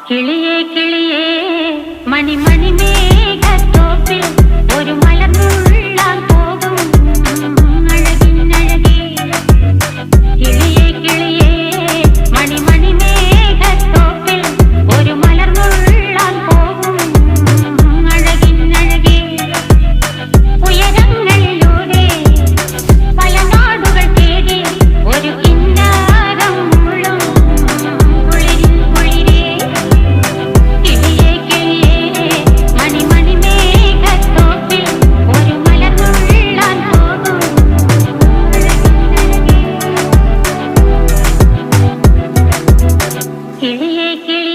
കിളിയേ കിളിയേ മണിമണി മേഘത്തോപ്പിൽ ഒരു മലർന്നുള്ളാൻ പോകും അഴകിനഴകേ. കിളിയേ കിളിയേ മണിമണി മേഘത്തോപ്പിൽ ഒരു മലർന്നുള്ളാൻ പോകും അഴകിനഴകേ. ഉയരങ്ങളിലൂടെ പല നാടുകൾ തേടി ഒരു കിന്നാരം മുഴും കുളിരിൻ കുളിരേ. കിളിയേ കിളിയേ മണിമണി മേഘത്തോപ്പിൽ ഒരു മലർന്നുള്ളാൻ പോകും അഴകിനഴകേ. കിളിയേ കിളിയേ